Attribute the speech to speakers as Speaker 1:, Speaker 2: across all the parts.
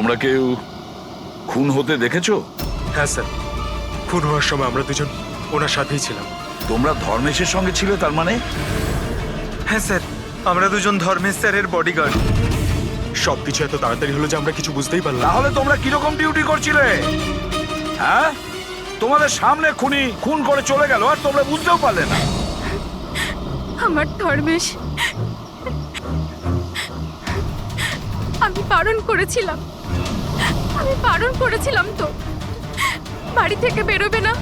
Speaker 1: তোমরা কেউ খুন হতে দেখেছো?
Speaker 2: হ্যাঁ স্যার, খুন হওয়ার সময় আমরা দুজন ওনার সাথেই ছিলাম।
Speaker 1: তোমরা ধর্মেশের সঙ্গে ছিলে তার মানে?
Speaker 2: হ্যাঁ স্যার, আমরা দুজন ধর্মেশ স্যারের বডিগার্ড। সবকিছু এত তাড়াতাড়ি হলো যে আমরা কিছু বুঝতেই পারলাম না।
Speaker 1: তাহলে তোমরা কিরকম ডিউটি করছিলে? হ্যাঁ, তোমাদের সামনে খুন করে চলে গেল আর তোমরা বুঝতেও পারলে না।
Speaker 3: আমার ধর্মেশ, আমি বারণ করেছিলাম তো বাড়ি থেকে বেরোবে না।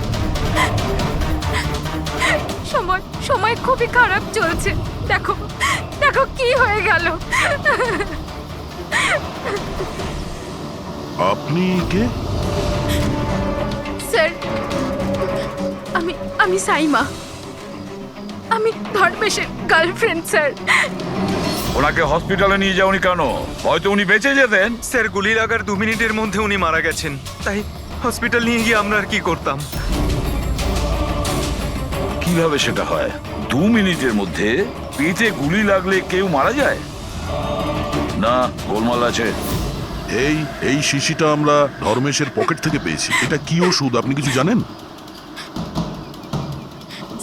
Speaker 3: সময় খুবই খারাপ চলছে, দেখো দেখো কি হয়ে গেল।
Speaker 4: আপনি কে?
Speaker 3: স্যার, আমি সাইমা, আমি ধর্মেশের গার্লফ্রেন্ড স্যার।
Speaker 1: ওনাকে হসপিটালে নিয়ে যাওনি কেন? হয়তো উনি বেঁচে যেতেন।
Speaker 2: স্যার, গুলি লাগার 2 মিনিটের মধ্যে উনি মারা গেছেন, তাই হসপিটাল নিয়ে গিয়ে আমরা আর কি করতাম।
Speaker 1: কিভাবে সেটা হয়? 2 মিনিটের মধ্যে পেটে গুলি লাগলে কেউ মারা যায় না? গোলমাল আছে।
Speaker 4: এই শিশিটা আমরা ধর্মেশের পকেট থেকে পেয়েছি। এটা কি ওষুধ আপনি কিছু জানেন?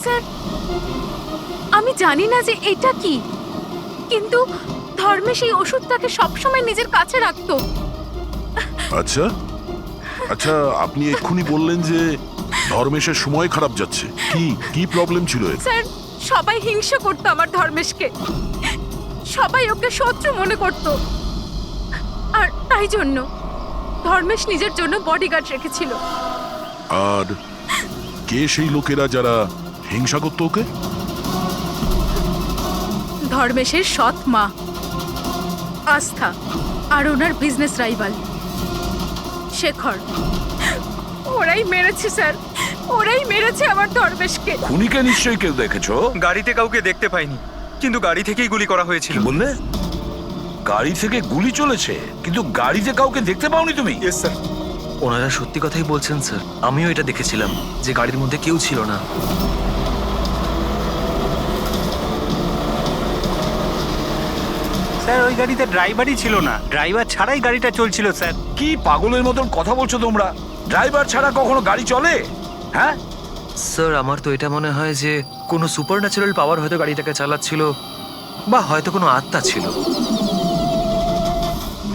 Speaker 3: স্যার, আমি জানি না যে এটা কি, কিন্তু ধর্মেশ এই ওষুধটাকে সবসময় নিজের কাছে রাখতো।
Speaker 4: আচ্ছা আচ্ছা, আপনি এক্ষুনি বললেন যে ধর্মেশের সময় খারাপ যাচ্ছে। কি প্রবলেম ছিল এর?
Speaker 3: স্যার, সবাই হিংসা করতো আমার ধর্মেশকে, সবাই ওকে শত্রু মনে করত, আর তাই জন্য ধর্মেশ নিজের জন্য বডিগার্ড রেখেছিল।
Speaker 4: আর কে সেই লোকেরা যারা হিংসা করতো ওকে?
Speaker 3: ধর্মেশের সৎ মা আস্থা আর ওনার বিজনেস রাইভাল শেখর। ওরাই মেরেছে স্যার, ওরাই মেরেছে আমার ধর্মেশকে।
Speaker 1: খুনিকে নিশ্চয়ই কেউ দেখেছো?
Speaker 2: গাড়িতে কাউকে দেখতে পাইনি, কিন্তু গাড়ি থেকেই গুলি করা হয়েছিল।
Speaker 1: কি বললে? গাড়ি থেকে গুলি চলেছে, কিন্তু গাড়িতে কাউকে দেখতে পাওনি তুমি?
Speaker 2: Yes sir.
Speaker 5: ওনারা সত্যি কথাই বলছেন স্যার, আমিও এটা দেখেছিলাম যে গাড়ির মধ্যে কেউ ছিল না।
Speaker 6: স্যার, ওই গাড়িতে ড্রাইভারই ছিল না, ড্রাইভার ছাড়াই গাড়িটা চলছিল স্যার।
Speaker 1: কি পাগলের মতন কথা বলছো তোমরা? ড্রাইভার ছাড়া কখনো গাড়ি চলে? হ্যাঁ,
Speaker 5: স্যার, আমার তো এটা মনে হয় যে কোনো সুপার ন্যাচারাল পাওয়ার হয়তো গাড়িটাকে চালাচ্ছিল, বা হয়তো কোনো আত্মা ছিল।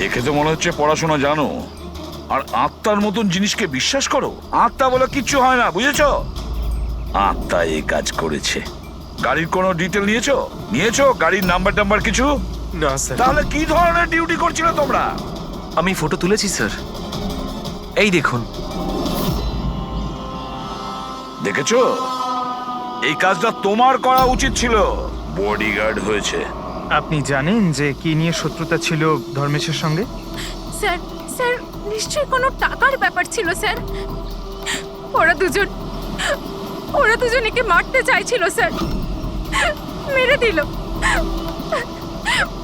Speaker 1: দেখে তো মনে হচ্ছে পড়াশোনা জানো, আর আত্মার মতন জিনিসকে বিশ্বাস করো? আত্মা বলে কিচ্ছু হয় না, বুঝেছো? আত্মা এই কাজ করেছে। গাড়ির কোনো ডিটেল নিয়েছো? গাড়ির নাম্বার কিছু?
Speaker 2: না স্যার।
Speaker 1: তাহলে কি ধরনের ডিউটি করছিলে তোমরা?
Speaker 5: আমি ফটো তুলেছি স্যার, এই দেখুন।
Speaker 1: দেখেছো, এই কাজটা তোমার করা উচিত ছিল। বডিগার্ড হয়েছে।
Speaker 6: আপনি জানেন যে কি নিয়ে শত্রুতা ছিল ধর্মেশের সঙ্গে?
Speaker 3: স্যার, স্যার, নিশ্চয়ই কোনো টাকার ব্যাপার ছিল স্যার। ওরা দুজন একে মারতে চাইছিল স্যার,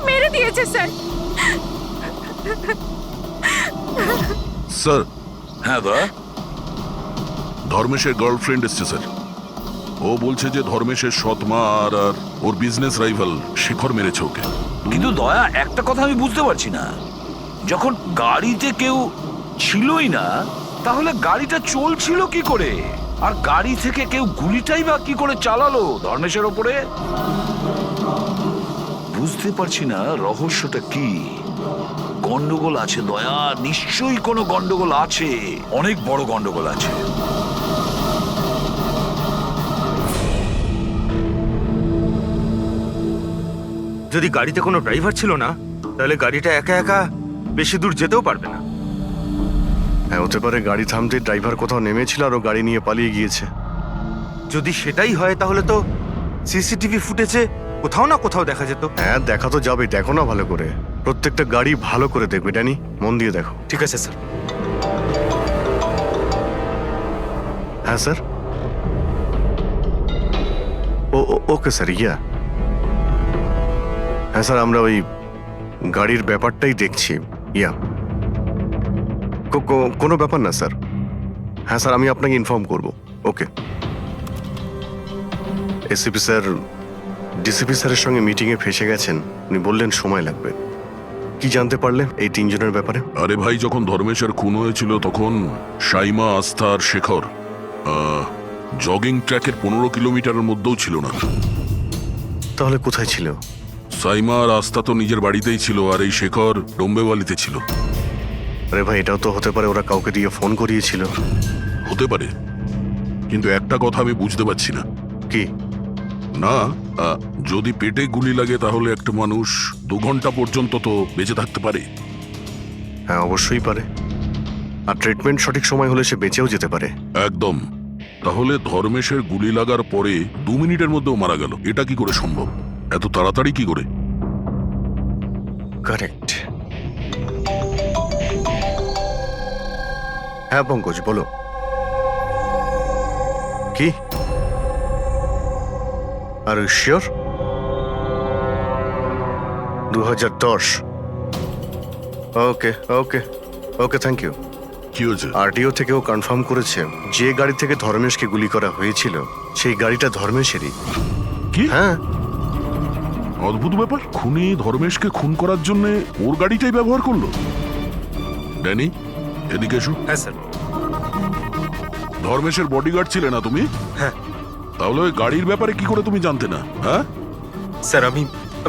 Speaker 3: মেরে দিয়েছে স্যার।
Speaker 4: স্যার,
Speaker 1: হ্যাঁ দা,
Speaker 4: ধর্মেশের গার্লফ্রেন্ড এসছে স্যার। ও বলছে যে ধর্মেশের সৎ মা আর ওর বিজনেস রাইভাল শেখর মেরেছে ওকে।
Speaker 1: কিন্তু দয়া, একটা কথা আমি বুঝতে পারছি না, যখন গাড়িতে কেউ ছিলই না, তাহলে গাড়িটা চলছিল কি করে? আর গাড়ি থেকে কেউ গুলিটাই বা কি করে চালালো ধর্মেশের ওপরে? বুঝতে পারছি না রহস্যটা কি। গন্ডগোল আছে দয়া, নিশ্চয়ই কোনো গন্ডগোল আছে, অনেক বড় গন্ডগোল আছে।
Speaker 7: যদি গাড়িতে কোনো ড্রাইভার ছিল না, তাহলে গাড়িটা একা একা বেশি দূর যেতেও পারবে না।
Speaker 8: হ্যাঁ, হতে পারে গাড়ি থামতে ড্রাইভার কোথাও নেমেছিল আর ও গাড়ি নিয়ে পালিয়ে গিয়েছে।
Speaker 7: যদি সেটাই হয় তাহলে তো সিসিটিভি ফুটেজে কোথাও না কোথাও দেখা যেত।
Speaker 8: হ্যাঁ, দেখা তো যাবে, দেখো না ভালো করে, প্রত্যেকটা গাড়ি ভালো করে দেখবে, ড্যানি, মন দিয়ে দেখো।
Speaker 2: ঠিক আছে স্যার।
Speaker 8: হ্যাঁ স্যার। ওকে স্যার, হ্যাঁ স্যার, আমরা ওই গাড়ির ব্যাপারটাই দেখছি। কোনো ব্যাপার না স্যার। হ্যাঁ স্যার, আমি আপনাকে ইনফর্ম করব। ওকে। এসিপি স্যার ডিসিপি স্যারের সঙ্গে মিটিংয়ে ফেসে গেছেন, উনি বললেন সময় লাগবে। কি জানতে পারলে এই তিনজনের ব্যাপারে?
Speaker 4: আরে ভাই, যখন ধর্মেশের খুন হয়েছিল তখন সাইমা, আস্থা আর শেখর জগিং ট্র্যাকের 15 কিলোমিটারের মধ্যেও ছিল না।
Speaker 8: তাহলে কোথায় ছিল?
Speaker 4: সাইমা আর আস্থা তো নিজের বাড়িতেই ছিল, আর এই শেখর ডোম্বেওয়ালিতে ছিল।
Speaker 8: আরে ভাই, এটাও তো হতে পারে ওরা কাউকে দিয়ে ফোন করিয়েছিল।
Speaker 4: হতে পারে, কিন্তু একটা কথা আমি বুঝতে পারছি না।
Speaker 8: কি?
Speaker 4: না, যদি পেটে গুলি লাগে তাহলে একটা মানুষ 2 ঘন্টা পর্যন্ত তো বেঁচে থাকতে পারে।
Speaker 8: হ্যাঁ, অবশ্যই পারে। আর ট্রিটমেন্ট সঠিক সময় হলে সে বেঁচেও যেতে পারে।
Speaker 4: একদম। তাহলে ধর্মেশের গুলি লাগার পরে 2 মিনিটের মধ্যেও মারা গেল, এটা কি করে সম্ভব? এত তাড়াতাড়ি কি করে?
Speaker 8: কারেক্ট। হ্যাঁ পঙ্কজ, বলো। কি? আর sure? 2010। Okay okay okay, thank you.
Speaker 4: কি হয়েছে?
Speaker 8: আরটিও থেকেও কনফার্ম করেছে যে গাড়ি থেকে ধর্মেশকে গুলি করা হয়েছিল সেই গাড়িটা ধর্মেশেরই।
Speaker 4: কি?
Speaker 8: হ্যাঁ।
Speaker 4: অদ্ভুত ব্যাপার, খুনি ধর্মেশকে খুন করার জন্য ওর গাড়িটাই ব্যবহার করলো। ড্যানি, এদিকে এসো।
Speaker 2: হ্যাঁ স্যার।
Speaker 4: ধর্মেশের বডিগার্ড ছিলে না তুমি?
Speaker 2: হ্যাঁ।
Speaker 4: তাহলে ওই গাড়ির ব্যাপারে কি করে তুমি জানতে না? হ্যাঁ
Speaker 2: স্যার, আমি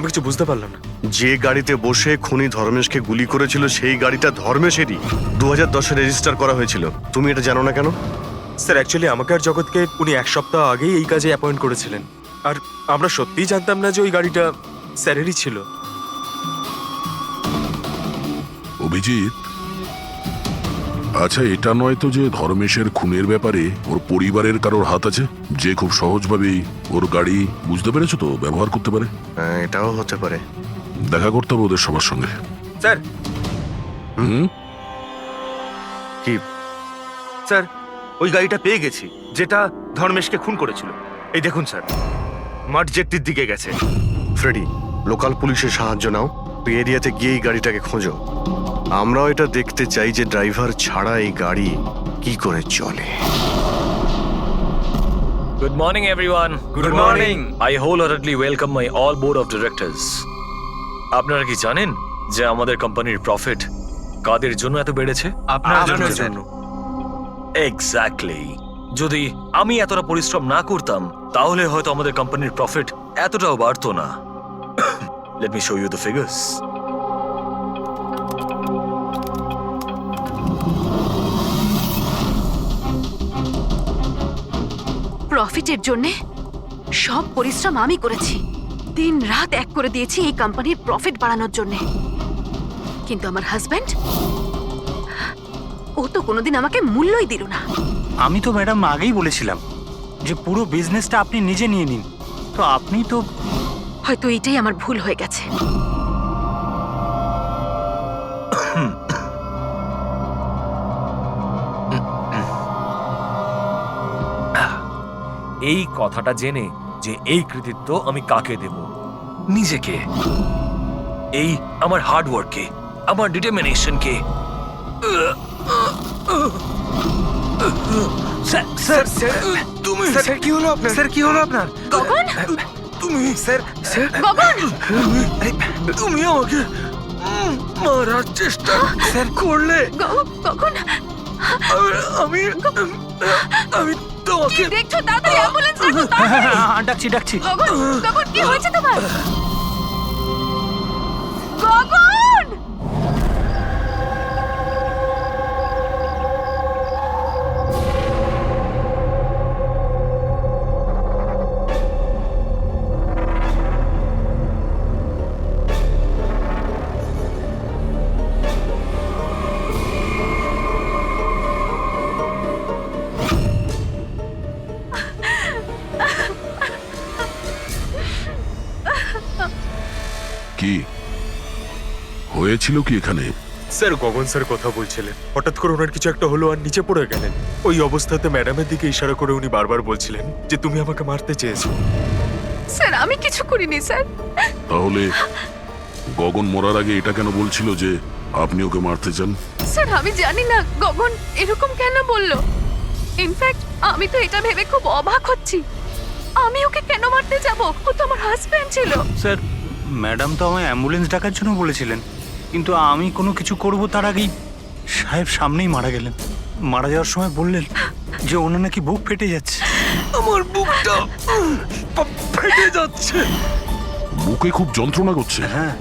Speaker 2: কিছু বুঝতে পারলাম না।
Speaker 8: যে গাড়িতে বসে খুনি ধর্মেশকে গুলি করেছিল সেই গাড়িটা ধর্মেশেরই। 2010-এ রেজিস্টার করা হয়েছিল। তুমি এটা জানো না কেন?
Speaker 2: স্যার, অ্যাকচুয়ালি আমাকে আর জগৎকে উনি 1 সপ্তাহ আগেই এই কাজে অ্যাপয়েন্ট করেছিলেন, আর আমরা সত্যিই জানতাম না যে ওই গাড়িটা স্যারেরই ছিল।
Speaker 4: অভিজিৎ, আচ্ছা এটা নয় তো যে ধর্মেশের খুনের ব্যাপারে ওর পরিবারের কারোর হাত আছে, যে খুব সহজভাবেই ওর গাড়ি, বুঝতে পেরেছো তো, ব্যবহার করতে পারে?
Speaker 8: হ্যাঁ, এটাও হতে পারে।
Speaker 4: দেখা করতে হবে ওদের সবার সঙ্গে।
Speaker 2: স্যার।
Speaker 4: হুম,
Speaker 8: কি?
Speaker 7: স্যার, ওই গাড়িটা পেয়ে গেছি যেটা ধর্মেশকে খুন করেছিল। এই দেখুন স্যার, মাঠ জেটটির দিকে গেছে।
Speaker 8: ফ্রেডি, লোকাল পুলিশের সাহায্য নাও। ওই এরিয়াতে গিয়ে এই গাড়িটাকে খোঁজো। আমরাও এটা দেখতে চাই যে ড্রাইভার ছাড়া এই গাড়ি কি করে চলে।
Speaker 5: Good morning, everyone.
Speaker 2: Good morning.
Speaker 5: I wholeheartedly welcome my all board of directors. আপনারা কি জানেন যে আমাদের কোম্পানির প্রফিট কাদের জন্য এত বেড়েছে?
Speaker 2: আপনার জন্য।
Speaker 5: এক্স্যাক্টলি। যদি আমি এতটা পরিশ্রম না করতাম তাহলে হয়তো আমাদের কোম্পানির প্রফিট এতটাও বাড়তো না। Let me show you the figures.
Speaker 3: প্রফিটের জন্য সব পরিশ্রম আমি করেছি, দিন রাত এক করে দিয়েছি এই কোম্পানির প্রফিট বাড়ানোর জন্য। কিন্তু আমার হাজবেন্ড, ও তো কোনোদিন আমাকে মূল্যই দিল না।
Speaker 6: আমি তো ম্যাডাম আগেই বলেছিলাম যে পুরো বিজনেসটা আপনি নিজে নিয়ে নিন, তো আপনি তো
Speaker 3: হয়তো এটাই আমার ভুল হয়ে গেছে।
Speaker 5: এই কথাটা জেনে যে এই কৃতিত্ব আমি কাকে দেব? নিজেকে। এই আমার হার্ড ওয়ার্ককে, আমার ডিটারমিনেশনকে।
Speaker 2: স্যার, তুমি স্যার, কি হলো আপনার? স্যার, কি হলো আপনার?
Speaker 3: গগন,
Speaker 2: তুমি স্যার,
Speaker 3: গগন,
Speaker 5: তুমি আমাকে মারার চেষ্টা করলে।
Speaker 3: গগন,
Speaker 5: আমি আমি তোমাকে
Speaker 3: কি দেখছো? তাড়াতাড়ি অ্যাম্বুলেন্স ডাকো, তাড়াতাড়ি।
Speaker 6: ডাকছি ডাকছি।
Speaker 3: গগন, গগন, কি হয়েছে তোমার? গগন!
Speaker 4: কি হয়েছিল কি এখানে?
Speaker 2: স্যার, গগন স্যার কথা বলছিলেন, হঠাৎ করে ওনার কিছু একটা হলো আর নিচে পড়ে গেলেন। ওই অবস্থাতে ম্যাডামের দিকে ইশারা করে উনি বারবার বলছিলেন যে তুমি আমাকে মারতে চেয়েছো।
Speaker 3: স্যার, আমি কিছু করিনি স্যার।
Speaker 4: তাহলে গগন মরার আগে এটা কেন বলছিল যে আপনি ওকে মারতে চান?
Speaker 3: স্যার, আমি জানি না গগন এরকম কেন বলল। ইনফ্যাক্ট আমি তো এটা ভেবে খুব অবাক হচ্ছি, আমি ওকে কেন মারতে যাব? ও তো আমার হাজবেন্ড ছিল।
Speaker 6: স্যার, ম্যাডাম তো আমায় অ্যাম্বুলেন্স ডাকার জন্য বলেছিলেন। কিন্তু আমি কোনো কিছু করব তার আগেই সাহেব সামনেই মারা গেলেন। মারা যাওয়ার সময় বললেন যে ওনার নাকি বুক ফেটে যাচ্ছে।
Speaker 5: আমার বুকটা ফেটে যাচ্ছে।
Speaker 4: বুকে খুব যন্ত্রণা করছে।
Speaker 6: হ্যাঁ,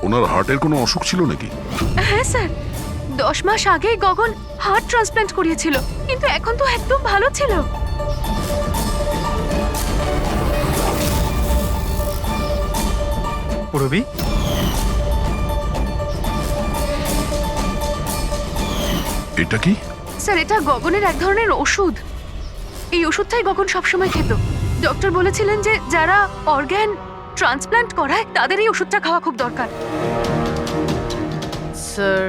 Speaker 4: ওনার হার্টের কোনো অসুখ ছিল নাকি?
Speaker 3: হ্যাঁ স্যার, 10 মাস আগেই গগন হার্ট ট্রান্সপ্ল্যান্ট করিয়েছিল, কিন্তু এখন তো একদম ভালো ছিল।
Speaker 7: পুরবি,
Speaker 4: এটা কি?
Speaker 3: স্যার, এটা গগনের এক ধরনের ওষুধ। এই ওষুধটাই গগন সবসময় খেত। ডক্টর বলেছিলেন যে যারা অর্গ্যান ট্রান্সপ্ল্যান্ট করায় তাদের এই ওষুধটা খাওয়া খুব দরকার।
Speaker 9: স্যার,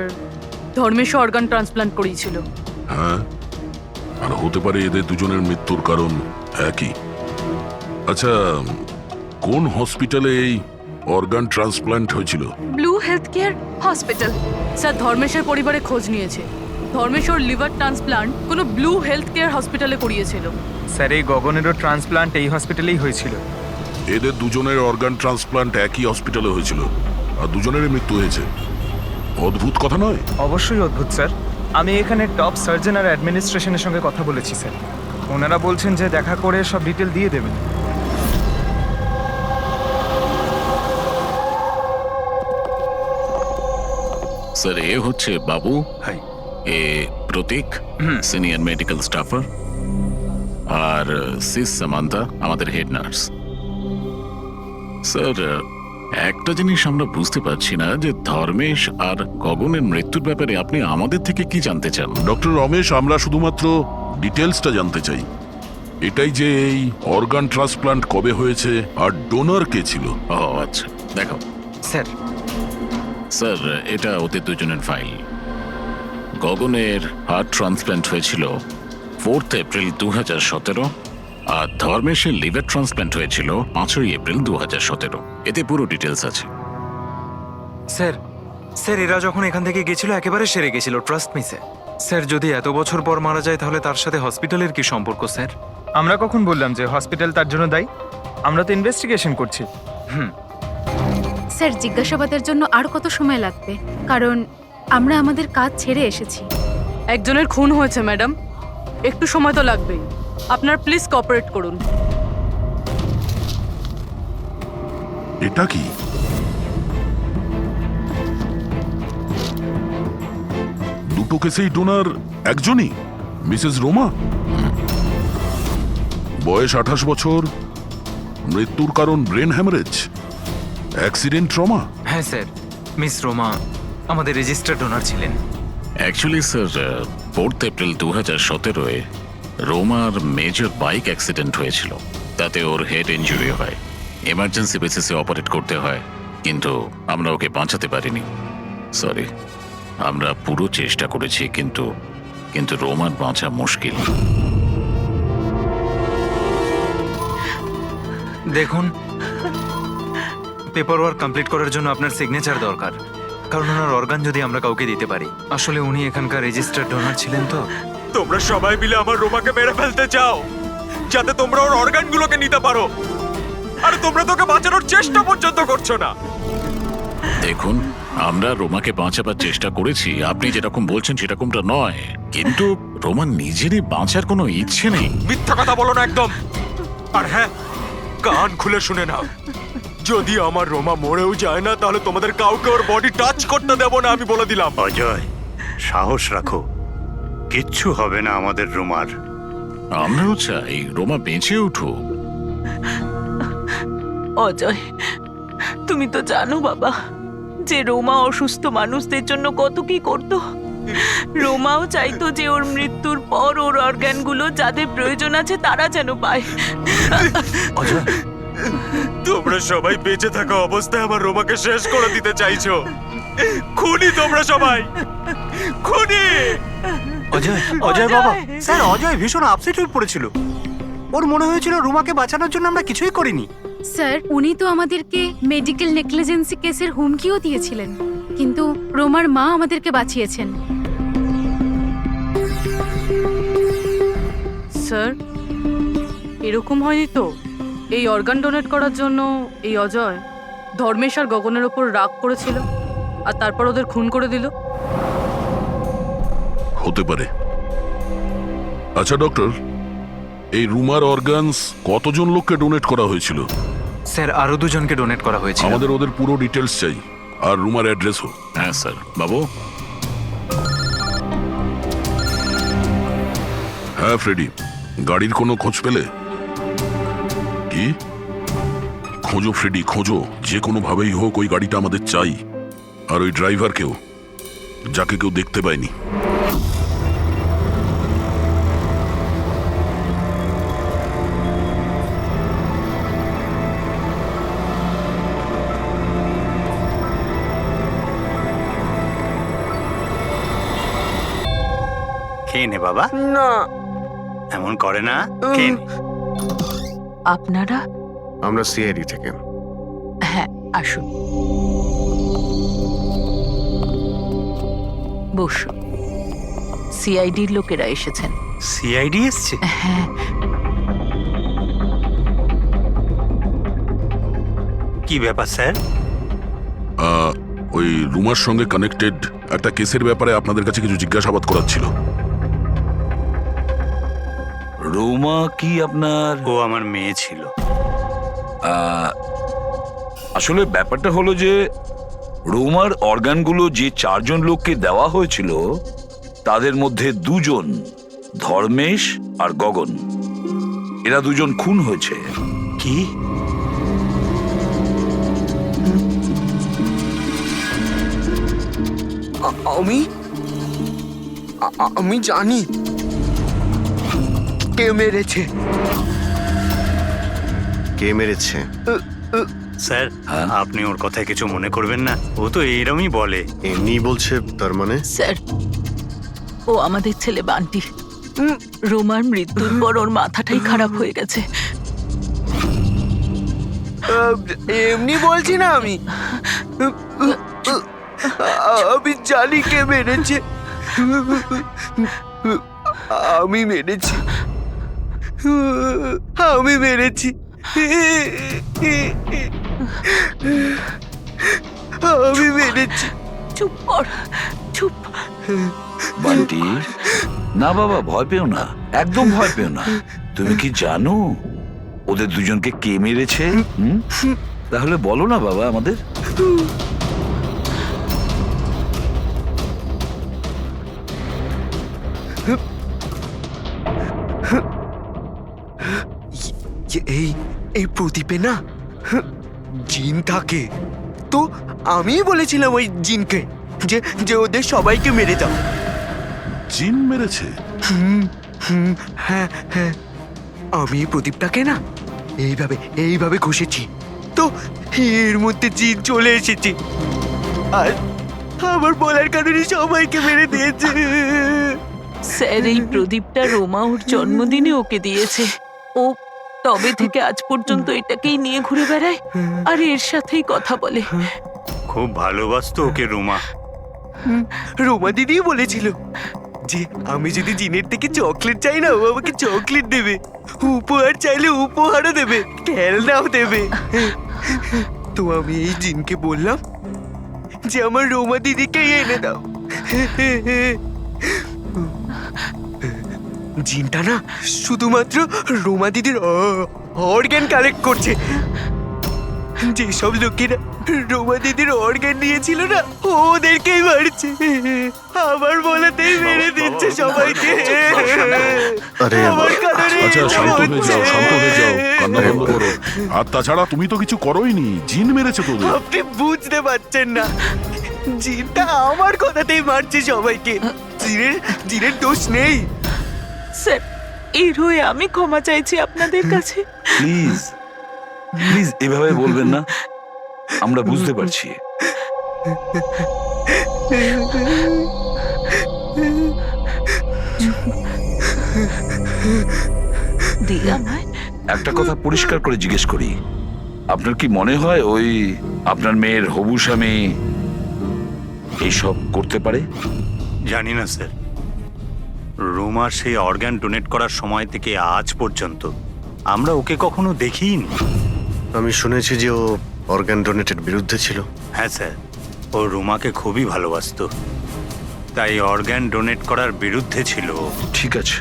Speaker 9: ধর্মেশ অর্গান ট্রান্সপ্ল্যান্ট করিয়েছিল।
Speaker 4: হ্যাঁ, আর হতে পারে এদের দুজনের মৃত্যুর কারণ একই। আচ্ছা, কোন হসপিটালে এই অর্গান ট্রান্সপ্ল্যান্ট হয়েছিল?
Speaker 3: Blue health care hospital.
Speaker 9: Sir, ধর্মেশের পরিবারে খোঁজ নিয়েছে। ধর্মেশ ওর লিভার ট্রান্সপ্ল্যান্ট কোনো ব্লু হেলথ কেয়ার হসপিটালে করিয়েছিল।
Speaker 10: স্যার, এই গগনেরও ট্রান্সপ্লান্ট এই হসপিটালেই হয়েছিল।
Speaker 4: এদের দুজনের অর্গান ট্রান্সপ্ল্যান্ট একই হসপিটালে হয়েছিল, আর দুজনেরই মৃত্যু হয়েছে। অদ্ভুত কথা নয়?
Speaker 10: অবশ্যই অদ্ভুত স্যার। আমি এখানে টপ সার্জন আর অ্যাডমিনিস্ট্রেশনের সঙ্গে কথা বলেছি স্যার। ওনারা বলছেন যে দেখা করে সব ডিটেল দিয়ে দেবেন।
Speaker 11: স্যার, এ হচ্ছে বাবু,
Speaker 6: হাই।
Speaker 11: এ প্রতীক, সিনিয়র মেডিকেল স্টাফার, আর সিস সামান্তা, আমাদের হেড নার্স। স্যার, একটা জিনিস আমরা বুঝতে পারছি না যে ধর্মেশ আর গগনের মৃত্যুর ব্যাপারে আপনি আমাদের থেকে কি জানতে চান?
Speaker 4: ডক্টর রমেশ, আমরা শুধুমাত্র ডিটেলসটা জানতে চাই। এটাই যে এই অর্গান ট্রান্সপ্ল্যান্ট কবে হয়েছে আর ডোনার কে ছিল।
Speaker 11: ও আচ্ছা, দেখো
Speaker 10: স্যার,
Speaker 11: স্যার, এটা ওদের দুজনের ফাইল। গগনের হার্ট ট্রান্সপ্ল্যান্ট হয়েছিল 4 এপ্রিল 2017, আর ধর্মেশের লিভার ট্রান্সপ্ল্যান্ট হয়েছিল 5 এপ্রিল 2017। এতে পুরো ডিটেলস আছে।
Speaker 10: স্যার, স্যার, এরা যখন এখান থেকে গেছিল একেবারে সেরে গেছিল, ট্রাস্ট মি স্যার। স্যার, যদি এত বছর পর মারা যায় তাহলে তার সাথে হসপিটালের কি সম্পর্ক স্যার? আমরা কখন বললাম যে হসপিটাল তার জন্য দায়ী? আমরা তো ইনভেস্টিগেশন করছি।
Speaker 3: স্যার, জিজ্ঞাসাবাদের জন্য আর কত সময় লাগবে? কারণ আমরা আমাদের কাজ ছেড়ে এসেছি।
Speaker 9: একজনের খুন হয়েছে ম্যাডাম, একটু সময় তো লাগবেই। আপনার প্লিজ কোঅপারেট করুন।
Speaker 4: এটা কি? দুটো কেসেই ডোনার একজনই, মিসেস রোমা। বয়স 28 বছর, মৃত্যুর কারণ ব্রেন হ্যামারেজ, অ্যাক্সিডেন্ট ট্রমা।
Speaker 10: হ্যাঁ স্যার, মিস রোমা আমাদের রেজিস্টার্ড ডোনার ছিলেন।
Speaker 11: অ্যাকচুয়ালি স্যার, 4 এপ্রিল 2017-এ রোমার মেজর বাইক অ্যাক্সিডেন্ট হয়েছিল। তাতে ওর হেড ইনজুরি হয়, এমার্জেন্সি বেসিসে অপারেট করতে হয়, কিন্তু আমরা ওকে বাঁচাতে পারিনি। সরি, আমরা পুরো চেষ্টা করেছি, কিন্তু রোমার বাঁচা মুশকিল।
Speaker 10: দেখুন, পেপার ওয়ার্ক কমপ্লিট করার জন্য আপনার সিগনেচার দরকার, কারণ ওনার অর্গান যদি আমরা কাউকে দিতে পারি। আসলে উনি এখানকার রেজিস্টার্ড ডোনার ছিলেন তো।
Speaker 2: তোমরা সবাই মিলে আমার রোমাকে মেরে ফেলতে চাও যাতে তোমরা ওর অর্গানগুলোকে নিতে পারো, আর তোমরা তোকে বাঁচানোর চেষ্টা পর্যন্ত করছো না।
Speaker 11: দেখুন, আমরা রোমাকে বাঁচাবার চেষ্টা করেছি, আপনি যেরকম বলছেন সেরকমটা নয়, কিন্তু রোমান নিজেরই বাঁচার কোনো ইচ্ছে নেই।
Speaker 2: মিথ্যা কথা বলো না একদম। আর হ্যাঁ, কান খুলে শুনে নাও, যদি আমার রোমা মরেও যায় না তাহলে তোমাদের কাউকে ওর বডি টাচ করতে দেব না, আমি বলে দিলাম।
Speaker 6: অজয়, সাহস রাখো, কিচ্ছু হবে না আমাদের রোমার।
Speaker 11: আমরাও চাই রোমা বেঁচে উঠুক।
Speaker 9: অজয়, তুমি তো জানো বাবা যে রোমা অসুস্থ মানুষদের জন্য কত কি করতো। রোমাও চাইতো যে ওর মৃত্যুর পর ওর অর্গানগুলো যাদের প্রয়োজন আছে তারা যেন পায়।
Speaker 6: অজয়,
Speaker 2: তোমরা সবাই বেঁচে থাকা অবস্থায় আমার রোমাকে শেষ করে দিতে চাইছো। খুনি তোমরা সবাই, খুনি।
Speaker 6: অজয়, অজয় বাবা। স্যার, অজয় ভীষণ আপসেট হয়ে পড়েছিল। ওর মনে হয়েছিল রোমাকে বাঁচানোর জন্য আমরা কিছুই করিনি।
Speaker 3: স্যার, উনি তো আমাদেরকে মেডিকেল নেগলিজেন্সি কেসের হুমকিও দিয়েছিলেন, কিন্তু রোমার মা আমাদেরকে বাঁচিয়েছেন।
Speaker 9: স্যার, এরকম হয়নি তো? এই অর্গান ডোনেট করার জন্য এই অজয়
Speaker 3: ধর্মেশ আর গগনের ওপর রাগ করেছিল আর তারপর ওদের খুন করে দিল?
Speaker 4: হতে পারে। আচ্ছা ডক্টর, এই রুমার অর্গানস কতজন লোককে ডোনেট করা হয়েছিল?
Speaker 10: স্যার আরো দুজনকে ডোনেট করা হয়েছিল।
Speaker 4: আমাদের ওদের পুরো ডিটেলস চাই, আর রুমার অ্যাড্রেসও।
Speaker 11: হ্যাঁ স্যার। বাবু,
Speaker 4: হ্যাঁ ফ্রেডি, গাড়ির কোনো খোঁজ পেলে? কি? খোঁজো ফ্রেডি, খোঁজো, যে কোনো ভাবেই হোক ওই গাড়িটা আমাদের চাই, আর ওই ড্রাইভারকেও, যাকে কেউ দেখতে পায়নি।
Speaker 6: খেয়ে নে বাবা।
Speaker 12: না।
Speaker 6: এমন করে না, খেয়ে নে।
Speaker 9: আপনারা?
Speaker 8: আমরা সিআইডি থেকে।
Speaker 9: হ্যাঁ, আসুন, বসুন। সিআইডির লোকেরা এসেছেন।
Speaker 6: সিআইডি এসছে?
Speaker 9: হ্যাঁ।
Speaker 6: কি ব্যাপার স্যার?
Speaker 4: ওই রুমার সঙ্গে কানেক্টেড একটা কেসের ব্যাপারে আপনাদের কাছে কিছু জিজ্ঞাসাবাদ করার ছিল।
Speaker 1: রোমা কি আপনার?
Speaker 6: ও আমার মেয়ে ছিল।
Speaker 1: আসলে ব্যাপারটা হলো যে রোমার অর্গানগুলো যে 4 জন লোককে দেওয়া হয়েছিল তাদের মধ্যে 2 জন, ধর্মেশ আর গগন, এরা 2 জন খুন হয়েছে।
Speaker 6: কি?
Speaker 12: আমি জানি কে মেরেছে।
Speaker 8: কে মেরেছে?
Speaker 6: স্যার আপনি ওর কথায় কিছু মনে করবেন না, ও তো এইরকমই বলে।
Speaker 8: এমনি বলছে তার মানে?
Speaker 9: স্যার, ও আমাদের ছেলে বান্টি। রোমার মৃত্যুর পর ওর মাথাটাই খারাপ হয়ে গেছে।
Speaker 12: এমনি বলছি না আমি। আমি জানি কে মেরেছে। আমি মেরেছি। আমি মেরেছি। আমি মেরেছি।
Speaker 9: চুপ কর, চুপ।
Speaker 1: বান্টি, না বাবা, ভয় পেও না, একদম ভয় পেও না। তুমি কি জানো ওদের 2 জনকে কে মেরেছে? তাহলে বলো না বাবা আমাদের।
Speaker 12: এই প্রদীপে না জিন থাকে, তো আমি বলেছিলাম ওই জিনকে যে ওদের সবাইকে মেরে দাও।
Speaker 4: জিন মেরেছে?
Speaker 12: হ্যাঁ হ্যাঁ, আমি এই প্রদীপটাকে না এইভাবে ঘষেছি, তো এর মধ্যে জিন চলে এসেছে, আর আমার বলার কারণে সবাইকে মেরে দিয়েছে।
Speaker 9: স্যার, এই প্রদীপটা রোমা ওর জন্মদিনে ওকে দিয়েছে। ও তবে থেকে আজ পর্যন্ত এটাকেই নিয়ে ঘুরে বেড়ায় আর এর সাথেই কথা বলে।
Speaker 6: খুব ভালোবাসতো ওকে রুমা।
Speaker 12: রোমা দিদি বলেছিল যে আমি যদি জিনের থেকে চকলেট চাই না, ও আমাকে চকলেট দেবে, উপহার চাইলে উপহারও দেবে, খেলনাও দেবে। তো আমি এই জিনকে বললাম যে আমার রোমা দিদিকে এনে দাও। জিনটা না শুধুমাত্র রোমা দিদির অর্গান কালেক্ট করছে। যেসব লোকেরা রোমা দিদির অর্গান নিয়েছিল না, ওদেরকেই মারছে। আমার বলাতেই মেরে দিচ্ছে সবাইকে।
Speaker 8: আরে
Speaker 12: আমার কারণে
Speaker 4: আচ্ছা,
Speaker 12: এটা
Speaker 4: শান্ত হয়ে যাও,
Speaker 12: হচ্ছে।
Speaker 4: শান্ত হয়ে যাও, কান্না বন্ধ করো। আর তাছাড়া তুমি তো কিছু করোইনি, জিন মেরেছে তোদের।
Speaker 12: আপনি বুঝতে পারছেন না, জিনটা আমার কথাতেই মারছে সবাইকে। জিনের দোষ নেই।
Speaker 9: স্যার, এর হয়ে আমি ক্ষমা চাইছি আপনাদের কাছে।
Speaker 1: প্লিজ প্লিজ এভাবে বলবেন না, আমরা বুঝতে পারছি।
Speaker 9: দিয়ে আমায়
Speaker 1: একটা কথা পরিষ্কার করে জিজ্ঞেস করি, আপনার কি মনে হয় ওই আপনার মেয়ের হবু স্বামী এইসব করতে পারে?
Speaker 6: জানি না স্যার, রুমার সেই অর্গান ডোনেট করার সময় থেকে আজ পর্যন্ত আমরা ওকে কখনো দেখিনি।
Speaker 8: আমি শুনেছি যে ও অর্গান ডোনেটের বিরুদ্ধে ছিল?
Speaker 6: হ্যাঁ স্যার, ও রুমাকে খুবই ভালোবাসতো, তাই অর্গান ডোনেট করার বিরুদ্ধে ছিল ও।
Speaker 1: ঠিক আছে,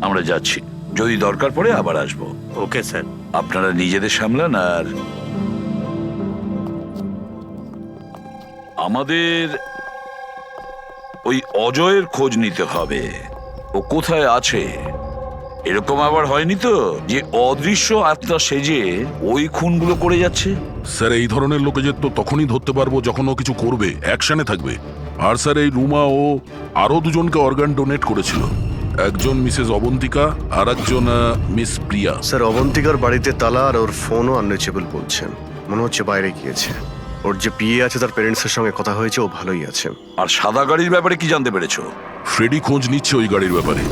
Speaker 1: আমরা যাচ্ছি, যদি দরকার পড়ে আবার আসবো।
Speaker 6: Okay sir.
Speaker 1: আপনারা নিজেদের সামলান, আর আমাদের ওই অজয়ের খোঁজ নিতে হবে। ও কোথায় আছে? এরকম আবার হয়নি তো যে অদৃশ্য আত্মা সেজে ওই খুনগুলো করে যাচ্ছে?
Speaker 4: স্যার, এই ধরনের লোকেদের তো তখনই ধরতে পারবো যখন ও কিছু করবে, অ্যাকশনে থাকবে। আর স্যার, এই রুমা ও আরো দুজনকে অর্গান ডোনেট করেছিল, একজন মিসেস অবন্তিকা আর একজন মিস প্রিয়া।
Speaker 8: স্যার, অবন্তিকার বাড়িতে তালা আর ওর ফোনও আনরিচেবল বলছেন, মনে হচ্ছে বাইরে গিয়েছে। ওর যে পিএ আছে তার প্যারেন্টসের সঙ্গে কথা হয়েছে, ও ভালোই আছে।
Speaker 1: আর সাদা গাড়ির ব্যাপারে কি জানতে পেরেছো?
Speaker 4: ফ্রেডি খোঁজ নিচ্ছে ওই গাড়ির ব্যাপারে।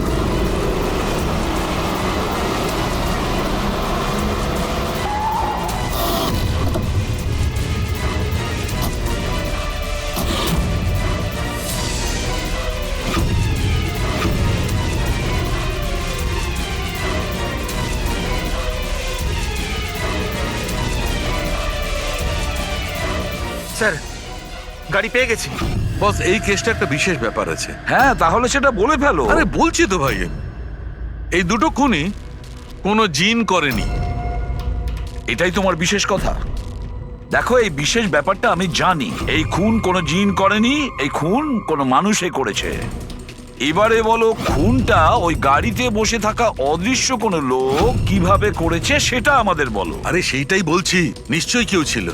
Speaker 7: স্যার, গাড়ি পেয়ে গেছি।
Speaker 13: বস, এই কেসটা একটা বিশেষ ব্যাপার আছে।
Speaker 1: হ্যাঁ, তাহলে সেটা বলে ফেলো।
Speaker 13: আরে বলছি তো ভাই, এই দুটো খুনই কোনো জিন করেনি।
Speaker 1: এটাই তোমার বিশেষ কথা? দেখো, এই বিশেষ ব্যাপারটা আমি জানি। এই খুন কোনো জিন করেনি, এই খুন কোনো মানুষে করেছে। এবারে বলো, খুনটা ওই গাড়িতে বসে থাকা অদৃশ্য কোনো লোক কিভাবে করেছে সেটা আমাদের বলো।
Speaker 13: আরে সেইটাই বলছি, নিশ্চয়ই কেউ ছিল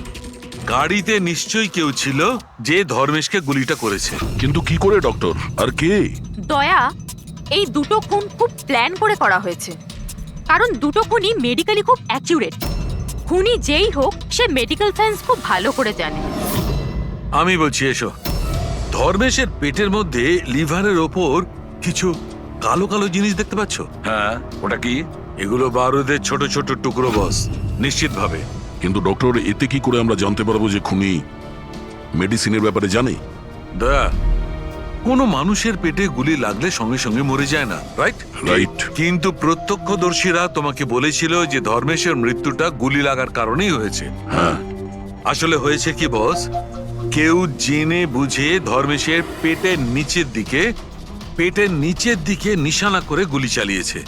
Speaker 13: গাড়িতে, নিশ্চয়ই কেউ ছিল যে ধর্মেশকে গুলিটা করেছে।
Speaker 4: কিন্তু কি করে ডক্টর, আর কে?
Speaker 3: দয়া, এই দুটো খুন খুব প্ল্যান করে করা হয়েছে, কারণ দুটো খুনই মেডিকেলি খুব অ্যাকিউরেট। খুনি যেই হোক, সে মেডিকেল সায়েন্স খুব ভালো করে জানে।
Speaker 13: আমি বলছি, এসো। ধর্মেশের পেটের মধ্যে লিভারের ওপর কিছু কালো কালো জিনিস দেখতে পাচ্ছ?
Speaker 1: হ্যাঁ, ওটা কি?
Speaker 13: এগুলো বারুদের ছোট ছোট টুকরো বস, নিশ্চিতভাবে।
Speaker 4: কিন্তু ডক্টর, এতে কি করে আমরা জানতে পারবো যে খুনি মেডিসিনের ব্যাপারে জানে?
Speaker 13: দয়া, কোনো মানুষের পেটে গুলি লাগলে সঙ্গে সঙ্গে মরে যায় না, রাইট?
Speaker 4: রাইট।
Speaker 13: কিন্তু প্রত্যক্ষদর্শীরা তোমাকে বলেছিল যে ধর্মেশের মৃত্যুটা গুলি লাগার কারণেই হয়েছে।
Speaker 4: হ্যাঁ।
Speaker 13: আসলে হয়েছে কি বস, কেউ জেনে বুঝে ধর্মেশের পেটের নিচের দিকে নিশানা করে গুলি চালিয়েছে,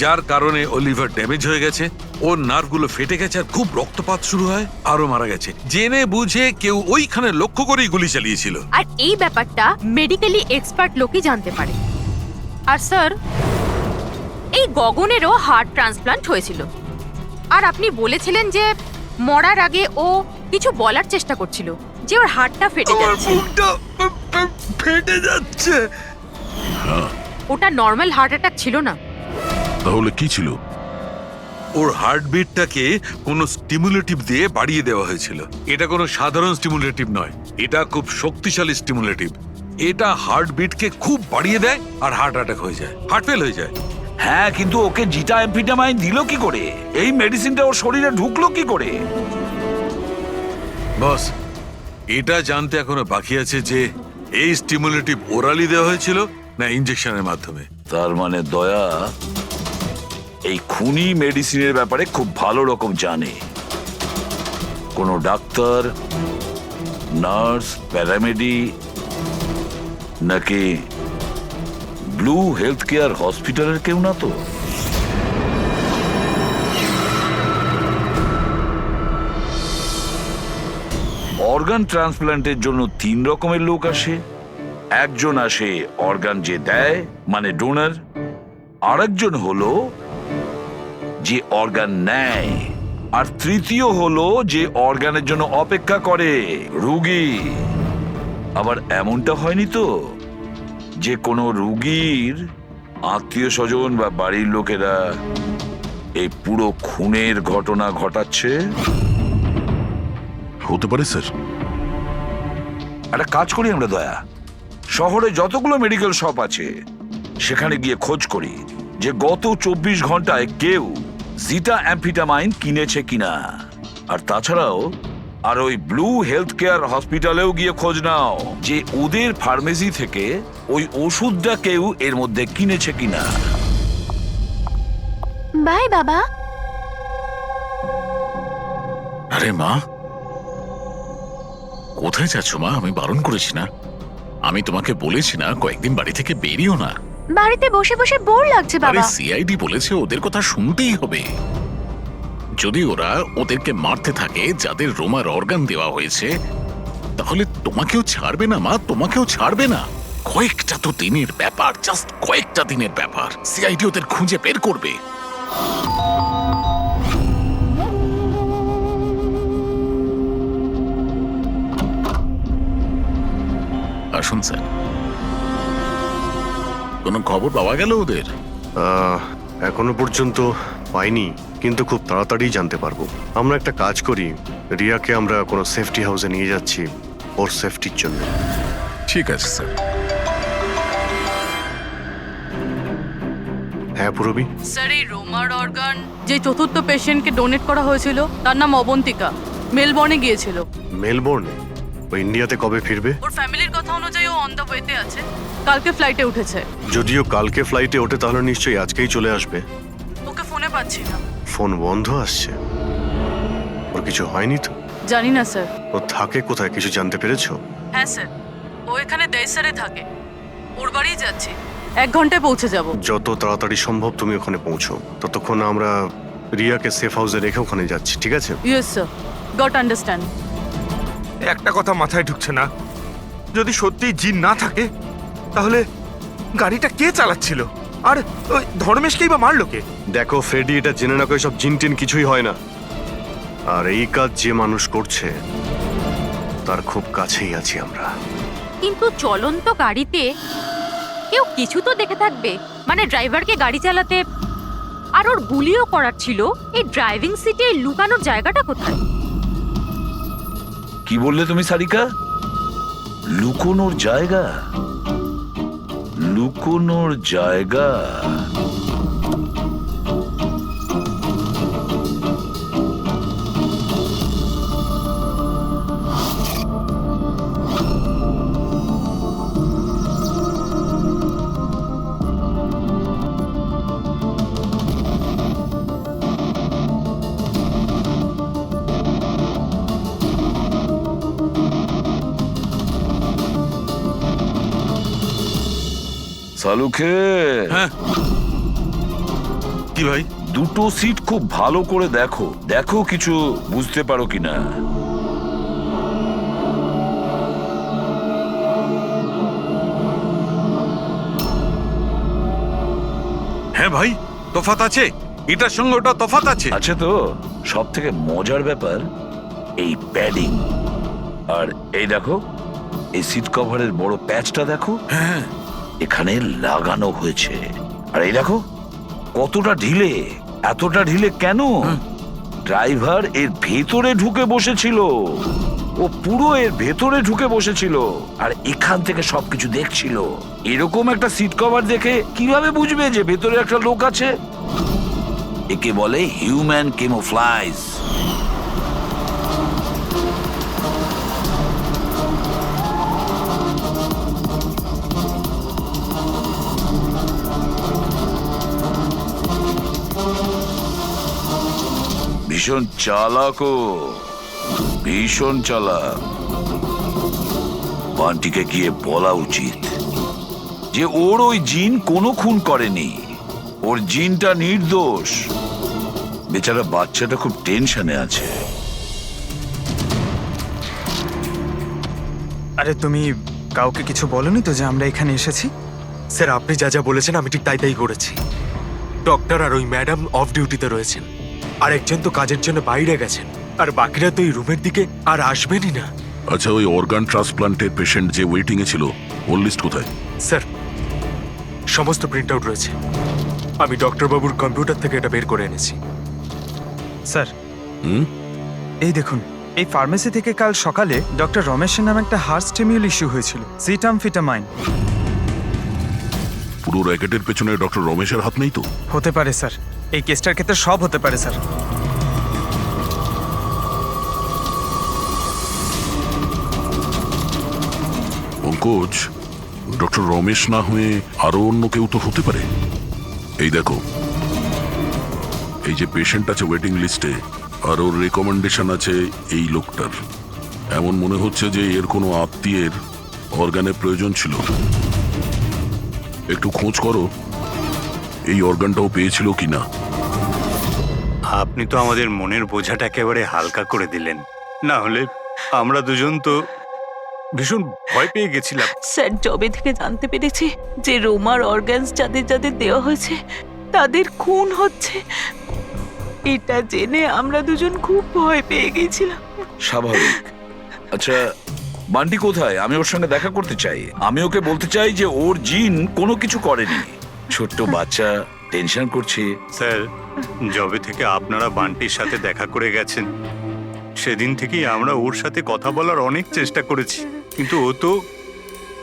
Speaker 13: যার কারণে ও লিভার ড্যামেজ হয়ে গেছে, ওর নার্ভগুলো ফেটে গেছে, আর খুব রক্তপাত শুরু হয়, আরো মারা গেছে। জেনে বুঝে কেউ ওইখানে লক্ষ্য করেই গুলি চালিয়েছিল।
Speaker 3: আর এই ব্যাপারটা মেডিকেলি এক্সপার্ট লোকই জানতে পারে। আর স্যার, এই গগনেরও হার্ট ট্রান্সপ্লান্ট হয়েছিল, আর আপনি বলেছিলেন যে মরার আগে ও কিছু বলার চেষ্টা করছিল, যে ওর হার্টটা ফেটে যাচ্ছে।
Speaker 13: ফেটে যাচ্ছে।
Speaker 3: ওটা নর্মাল হার্ট অ্যাটাক ছিল না।
Speaker 4: তাহলে কি ছিল?
Speaker 13: ওর হার্টবিটটাকে কোনো স্টিমুলেটিভ দিয়ে বাড়িয়ে দেওয়া হয়েছিল। এটা কোনো সাধারণ স্টিমুলেটিভ নয়, এটা খুব শক্তিশালী স্টিমুলেটিভ। এটা হার্টবিটকে খুব বাড়িয়ে দেয় আর হার্ট অ্যাটাক হয়ে যায়, হার্ট ফেল হয়ে যায়।
Speaker 1: হ্যাঁ, কিন্তু ওকে জিটা অ্যাম্ফিটামাইন দিল কি করে? এই মেডিসিনটা ওর শরীরে ঢুকলো কি করে?
Speaker 13: বস, এটা জানতে এখনো বাকি আছে যে এই স্টিমুলেটিভ ওরালি দেওয়া হয়েছিল না ইনজেকশনের মাধ্যমে।
Speaker 1: তার মানে দয়া এই খুনি মেডিসিনের ব্যাপারে খুব ভালো রকম জানে। কোনো ডাক্তার, নার্স, প্যারামেডি নাকি ব্লু হেলথ কেয়ার হসপিটালের কেউ না তো? অর্গান ট্রান্সপ্ল্যান্টের জন্য 3 রকমের লোক আসে। একজন আসে অর্গান যে দেয়, মানে ডোনার। আরেকজন হলো যে অর্গান নেয়, আর তৃতীয় হলো যে অর্গানের জন্য অপেক্ষা করে, রোগী। আবার এমনটা হয়নি তো যে কোনো রোগীর আত্মীয় স্বজন বা বাড়ির লোকেরা এই পুরো খুনের ঘটনা ঘটাচ্ছে?
Speaker 4: হতে পারে স্যার।
Speaker 1: একটা কাজ করি আমরা দয়া, শহরে যতগুলো মেডিকেল শপ আছে সেখানে গিয়ে খোঁজ করি যে গত 24 ঘন্টায় কেউ জিটা অ্যাম্ফিটামাইন কিনেছে কিনা। আর তাছাড়াও আর ওই ব্লু হেলথ কেয়ার হসপিটালেও গিয়ে খোঁজ নাও যে ওদের ফার্মেসি থেকে ওই ওষুধটা কেউ এর মধ্যে কিনেছে কিনা।
Speaker 3: বাই বাবা।
Speaker 11: আরে মা, কোথায় যাচ্ছ মা? আমি বারণ করেছি না? আমি তোমাকে বলেছি না কয়েকদিন বাড়ি থেকে বেরিও না?
Speaker 3: বাড়িতে বসে বসে বোর লাগছে
Speaker 11: আরে সিআইডি বলেছে ওদের কথা শুনতেই হবে। যদি ওরা ওদেরকে মারতে থাকে যাদের রোমার অর্গান দেওয়া হয়েছে, তাহলে তোমাকেও ছাড়বে না মা, তোমাকেও ছাড়বে না। কয়েকটা তো দিনের ব্যাপার, জাস্ট কয়েকটা দিনের ব্যাপার। সিআইডি ওদের খুঁজে বের করবে। আসুন স্যার। কোনো খবর পাওয়া গেল ওদের?
Speaker 8: এখনো পর্যন্ত পাইনি, কিন্তু খুব তাড়াতাড়ি জানতে পারবো। আমরা একটা কাজ করি, রিয়াকে আমরা কোনো সেফটি হাউসে নিয়ে যাচ্ছি ওর সেফটির জন্য।
Speaker 11: ঠিক আছে স্যার।
Speaker 8: হ্যাঁ পুরবি,
Speaker 14: স্যার এই রোমার অর্গান যে চতুর্থ পেশেন্টকে ডোনেট করা হয়েছিল তার নাম অবন্তিকা, মেলবর্নে গিয়েছিল।
Speaker 8: মেলবোর্নে? ও ইন্ডিয়াতে কবে ফিরবে?
Speaker 14: ওর ফ্যামিলির কথা অনুযায়ী ও অন দ্য ওয়েতে আছে, কালকে ফ্লাইটে উঠেছে।
Speaker 8: যদিও কালকে ফ্লাইটে ওঠে তাহলে নিশ্চয়ই আজকেই চলে আসবে।
Speaker 14: ওকে ফোনে পাচ্ছি না।
Speaker 8: ফোন বন্ধ আসছে। ওর কিছু হয়নি তো?
Speaker 14: জানি না স্যার।
Speaker 8: ও থাকে কোথায় কিছু জানতে পেরেছো?
Speaker 14: হ্যাঁ স্যার, ও এখানে দেশারে থাকে, ওর বাড়ি যাচ্ছি, 1 ঘন্টায় পৌঁছে যাব।
Speaker 8: যত তাড়াতাড়ি সম্ভব তুমি ওখানে পৌঁছো, ততক্ষণ আমরা রিয়াকে সেফ হাউসে রেখে ওখানে যাচ্ছি, ঠিক আছে?
Speaker 14: Yes sir, goat understand.
Speaker 7: একটা কথা মাথায় ঢুকছে না, যদি সত্যিই জিন না থাকে তাহলে গাড়িটা কে চালাচ্ছিল? আর ওই ধর্মেশকেই বা মারলো কে?
Speaker 8: দেখো ফ্রেডি, এটা জেনে না করে সব জিন টিন কিছুই হয় না। আর এই কাজ যে মানুষ করছে তার খুব কাছেই আছি আমরা।
Speaker 3: কিন্তু চলন্ত গাড়িতে কেউ কিছু তো দেখে থাকবে, মানে ড্রাইভারকে গাড়ি চালাতে। আর ওর গুলিও করার ছিল। এই ড্রাইভিং সিটে লুকানোর জায়গাটা কোথায়?
Speaker 1: কি বললে তুমি সারিকা? লুকোনোর জায়গা? লুকোনোর জায়গা? সালুখে,
Speaker 13: হ্যাঁ কি ভাই?
Speaker 1: দুটো সিট খুব ভালো করে দেখো, দেখো কিছু বুঝতে পারো কিনা।
Speaker 13: হ্যাঁ ভাই, তফাৎ আছে, এটার সঙ্গে ওটা তফাৎ আছে।
Speaker 1: আছে তো। সব থেকে মজার ব্যাপার এই প্যাডিং। আর এই দেখো, এই সিট কভারের বড় প্যাচটা দেখো,
Speaker 13: হ্যাঁ
Speaker 1: এখানে লাগানো হয়েছে। আর এই দেখো কতটা ঢিলে। এতটা ঢিলে কেন? ড্রাইভার এর ভেতরে ঢুকে বসেছিল, ও পুরো এর ভেতরে ঢুকে বসেছিল আর এখান থেকে সবকিছু দেখছিল। এরকম একটা সিট কভার দেখে কিভাবে বুঝবে যে ভেতরে একটা লোক আছে? একে বলে হিউম্যান ক্যামোফ্লাজ। ভীষণ চালাক ও, ভীষণ চালাক। বান্টিকে গিয়ে বলা উচিত যে ওর ওই জিন কোনো খুন করেনি, ওর জিনটা নির্দোষ। বেচারা বাচ্চাটা খুব টেনশনে আছে।
Speaker 10: আরে তুমি কাউকে কিছু বলনি তো যে আমরা এখানে এসেছি?
Speaker 2: স্যার আপনি যা যা বলেছেন আমি ঠিক তাই করেছি। ডক্টর আর ওই ম্যাডাম অফ ডিউটিতে রয়েছেন, আর একজন তো কাজের জন্য বাইরে গেছেন, আর বাকিরা তো এই রুমের দিকে আর আসবেনই না।
Speaker 4: আচ্ছা, ওই অর্গান ট্রান্সপ্লান্টের পেশেন্ট যে ওয়েটিং এ ছিল, ওর লিস্ট কোথায়?
Speaker 2: স্যার সমস্ত প্রিন্ট আউট রয়েছে, আমি ডক্টর বাবুর কম্পিউটার থেকে এটা বের করে এনেছি।
Speaker 10: স্যার এই দেখুন, এই ফার্মেসি থেকে কাল সকালে ডক্টর রমেশের নামে একটা হার্ট স্টিমিউল ইস্যু হয়েছিল, সিটামফিটামাইন।
Speaker 4: পুরো র্যাকেটের পেছনে ডক্টর রমেশের হাত নেই তো?
Speaker 10: হতে পারে স্যার, এই কেসটার ক্ষেত্রে সব হতে পারে স্যার।
Speaker 4: পঙ্কজ, ডক্টর রমেশ না হয়ে আরো অন্য কেউ তো হতে পারে। এই দেখো, এই যে পেশেন্ট আছে ওয়েটিং লিস্টে, আর ওর রেকমেন্ডেশন আছে এই লোকটার। এমন মনে হচ্ছে যে এর কোনো আত্মীয়ের অর্গানের প্রয়োজন ছিল। একটু খোঁজ করো এই অর্গানটাও পেয়েছিল কিনা।
Speaker 6: আপনি তো আমাদের মনের বোঝাটা একেবারে হালকা করে দিলেন, না হলে আমরা দুজন তো ভীষণ ভয় পেয়ে গেছিলাম।
Speaker 9: স্যার, জবে থেকে জানতে পেরেছি যে রোমার অর্গানস যাদের যাদের দেওয়া হয়েছে তাদের খুন হচ্ছে, এটা জেনে আমরা দুজন খুব ভয় পেয়ে গেছিলাম।
Speaker 1: স্বাভাবিক। আচ্ছা, বান্টি কোথায়? আমি ওর সঙ্গে দেখা করতে চাই। আমি ওকে বলতে চাই যে ওর জিন কোনো কিছু করেনি। ছোট্ট বাচ্চা টেনশন করছে।
Speaker 6: স্যার, জবে থেকে আপনারা বান্টির সাথে দেখা করে গেছেন, সেদিন থেকেই আমরা ওর সাথে কথা বলার অনেক চেষ্টা করেছি, কিন্তু ও তো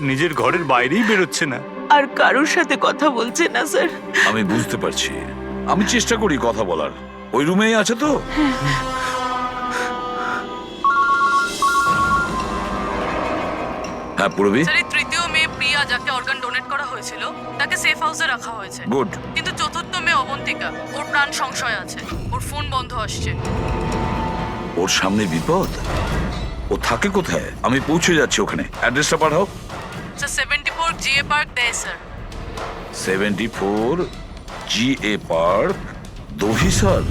Speaker 6: নিজের ঘরের বাইরেই বেরোচ্ছে না।
Speaker 9: আর কারোর সাথে কথা বলছে না স্যার।
Speaker 1: আমি বুঝতে পারছি, আমি চেষ্টা করি কথা বলার। ওই রুমেই আছে তো? হ্যাঁ পুরবি।
Speaker 14: স্যার, এই তৃতীয় মেয়ে প্রিয়া যাকে অর্গান ডোনেট করা হয়েছিল তাকে সেফ হাউসে রাখা হয়েছে।
Speaker 1: গুড।
Speaker 14: কিন্তু চতুর্থ মেয়ে অবন্তিকা, ওর প্রাণ সংশয় আছে, ওর ফোন বন্ধ আসছে।
Speaker 1: ওর সামনে বিপদ। ও থাকে কোথায়? আমি পৌঁছে যাচ্ছি ওখানে। অ্যাড্রেসটা পাঠাও।
Speaker 14: স্যার 74 জিএ পার্ক দেয় sir.
Speaker 1: 74 GA park, Dahisar.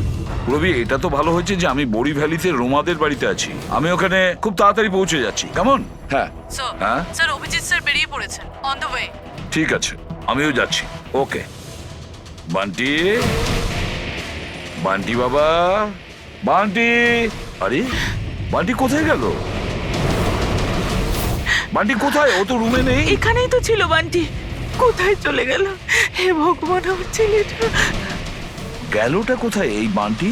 Speaker 1: Ravi, এটা তো ভালো হয়েছে যে আমি বড়ি ভ্যালিতে রোমাদের বাড়িতে আছি। আমি ওখানে খুব তাড়াতাড়ি পৌঁছে যাচ্ছি। কেমন? হ্যাঁ হ্যাঁ,
Speaker 14: স্যার অভিজিৎ স্যার বেরিয়ে পড়েছেন, অন দ্য ওয়ে।
Speaker 1: ঠিক আছে, আমিও যাচ্ছি। ওকে। বান্টি, বান্টি বাবা, বান্টি। আরে বান্টি কোথায় গেল? বান্টি কোথায়? ও তো রুমে নেই।
Speaker 9: এখানেই তো ছিল বান্টি, কোথায় চলে গেল? হে ভগবান, আমার ছেলেটা
Speaker 1: গেলটা কোথায় এই বান্টি?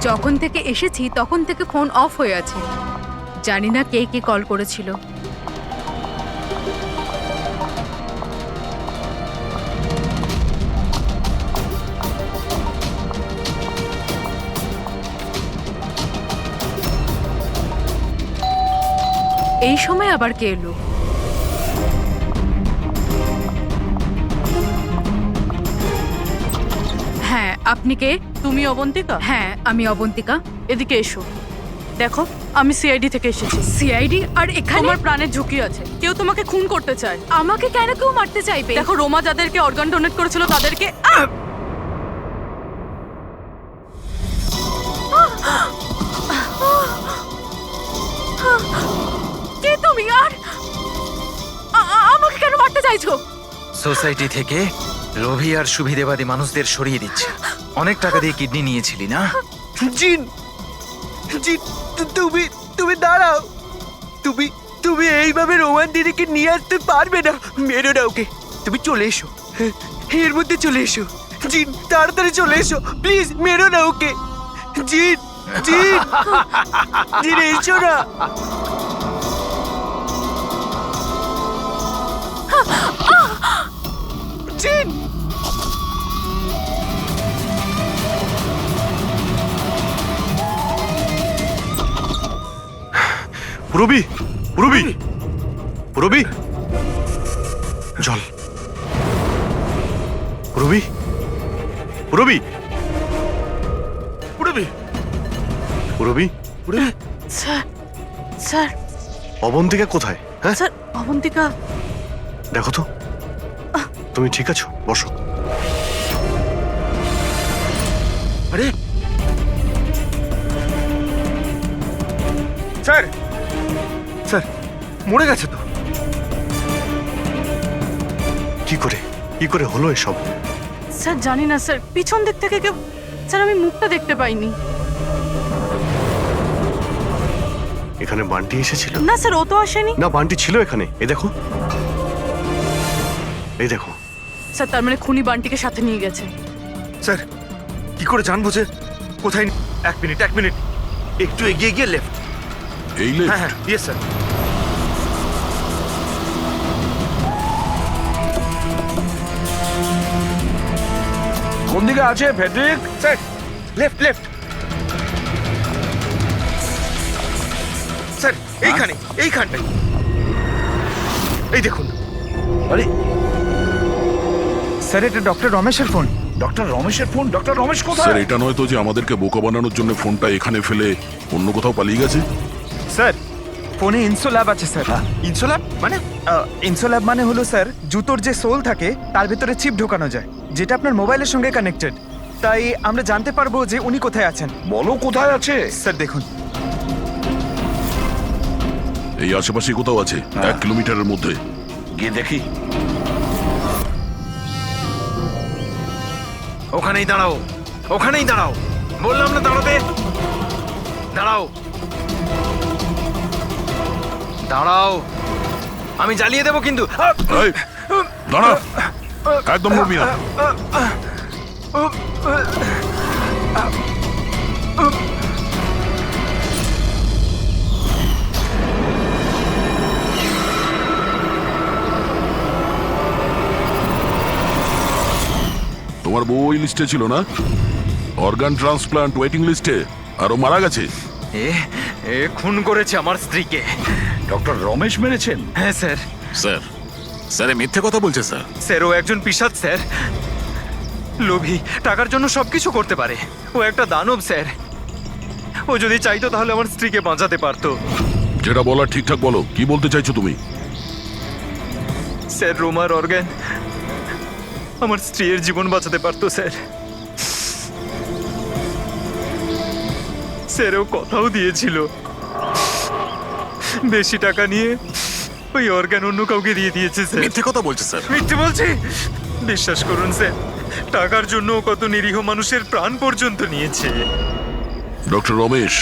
Speaker 3: যখন থেকে এসেছি তখন থেকে ফোন অফ হয়ে আছে। জানি না কে কে কল করেছিল। এই সময় আবার কে এলো? হ্যাঁ, আপনি কে?
Speaker 14: তুমি অবন্তিকা?
Speaker 3: হ্যাঁ, আমি অবন্তিকা।
Speaker 14: এদিকে এসো। দেখো, আমি সিআইডি থেকে এসেছি।
Speaker 3: সিআইডি? আর এখানে?
Speaker 14: তোমার প্রাণের ঝুঁকি আছে, কেউ তোমাকে খুন করতে চায়।
Speaker 3: আমাকে কেন কেউ মারতে চাইবে?
Speaker 14: দেখো, রোমা যাদেরকে অর্গান ডোনেট করেছিল তাদেরকে
Speaker 3: কে তুমি? আর আমাকে কেন মারতে চাইছো?
Speaker 10: সোসাইটি থেকে লোভী আর সুবিধেবাদী মানুষদের সরিয়ে দিচ্ছে। অনেক টাকা দিয়ে কিডনি নিয়েছিলি না?
Speaker 12: জিন, জিন, তুমি তুমি দাঁড়াও। তুমি তুমি এইভাবে রোমান দিদিকে নিয়ে আসতে পারবে না। মেরো না ওকে। তুমি চলে এসো, এর মধ্যে চলে এসো। জিন, তাড়াতাড়ি চলে এসো প্লিজ। মেরো না ওকে। জিন, জিন, জিন, এসো না। জিন,
Speaker 8: পুরবি, পুরবি, পুরবি, জল। পুরবি, পুরবি,
Speaker 7: পুরবি,
Speaker 8: পুরবি, পুরবি।
Speaker 14: স্যার, স্যার,
Speaker 8: অবন্তিকা কোথায়? হ্যাঁ,
Speaker 14: স্যার অবন্তিকা।
Speaker 8: দেখো তো, তুমি ঠিক আছো? বসো।
Speaker 7: আরে স্যার, স্যার মরে গেছে তো?
Speaker 8: কি করে হলো এসব?
Speaker 14: স্যার জানি না স্যার, পিছন দিক থেকে কেউ, স্যার আমি মুখটা দেখতে পাইনি।
Speaker 8: এখানে বান্টি এসেছিল?
Speaker 14: না স্যার, ও তো আসেনি।
Speaker 8: না, বান্টি ছিল এখানে। এই দেখো, এই দেখো।
Speaker 14: স্যার তার মানে খুনি বান্টিকে সাথে নিয়ে গেছে।
Speaker 7: স্যার কি করে জানবো যে কোথায়? এক মিনিট, এক মিনিট, একটু এগিয়ে গিয়ে লেফট।
Speaker 4: এই
Speaker 7: হ্যাঁ
Speaker 4: লেফট?
Speaker 7: হ্যাঁ, ইয়েস স্যার।
Speaker 1: কোন দিকে আছে Friedrich?
Speaker 7: Sir left, left. Sir এইখানে, এইখানটাই। এই দেখুন।
Speaker 1: আরে
Speaker 10: স্যার এটা ডক্টর রমেশের ফোন।
Speaker 1: ডক্টর রমেশের ফোন? ডক্টর রমেশ কোথায়?
Speaker 4: স্যার এটা নয় তো যে আমাদেরকে বোকা বানানোর জন্য ফোনটা এখানে ফেলে অন্য কোথাও পালিয়ে গেছে?
Speaker 10: স্যার ফোনে ইনসোল্যাব আছে স্যার।
Speaker 7: ইনসোল্যাব মানে?
Speaker 10: ইনসোল্যাব মানে হলো স্যার জুতোর যে সোল থাকে তার ভেতরে চিপ ঢোকানো যায়, যেটা আপনার মোবাইলের সঙ্গে কানেক্টেড। তাই আমরা জানতে পারবো যে উনি কোথায় আছেন।
Speaker 1: বলো কোথায় আছে?
Speaker 10: স্যার দেখুন,
Speaker 4: এই আশেপাশে কোথাও আছে, 1 কিলোমিটারের মধ্যে।
Speaker 1: গিয়ে দেখি।
Speaker 10: ওখানেই দাঁড়াও, ওখানেই দাঁড়াও, বললাম না দাঁড়াতে। দাঁড়াও, দাঁড়াও, আমি জ্বালিয়ে দেবো কিন্তু।
Speaker 4: এই, দাঁড়া, একদম নড়বি না। তোমার বউ ওই লিস্টে ছিল না? অর্গান ট্রান্সপ্লান্ট ওয়েটিং লিস্টে। আর ও মারা গেছে।
Speaker 10: এ খুন করেছে আমার স্ত্রীকে।
Speaker 1: ডক্টর রমেশ মেরেছেন?
Speaker 10: হ্যাঁ স্যার।
Speaker 11: স্যার স্যার এ মিথ্যে কথা বলছে স্যার।
Speaker 10: স্যার ও একজন পিশাচ স্যার, লোভী, টাকার জন্য সবকিছু করতে পারে। ও একটা দানব স্যার। ও যদি চাইতো তাহলে আমার স্ত্রীকে বাঁচাতে পারতো।
Speaker 4: যেটা বলার ঠিকঠাক বলো, কি বলতে চাইছো তুমি?
Speaker 10: স্যার রোমার অর্গান আমার স্ত্রীর জীবন বাঁচাতে পারতো স্যার। স্যার ও কথাও দিয়েছিল বেশি টাকা নিয়ে ওই অর্গান অন্য কাউকে দিয়ে দিয়েছে স্যার।
Speaker 11: মিথ্যে কথা বলছে স্যার।
Speaker 10: মিথ্যে বলছি? বিশ্বাস করুন স্যার, টাকার জন্য ও কত নিরীহ মানুষের প্রাণ পর্যন্ত নিয়েছে।
Speaker 4: ডক্টর রমেশ,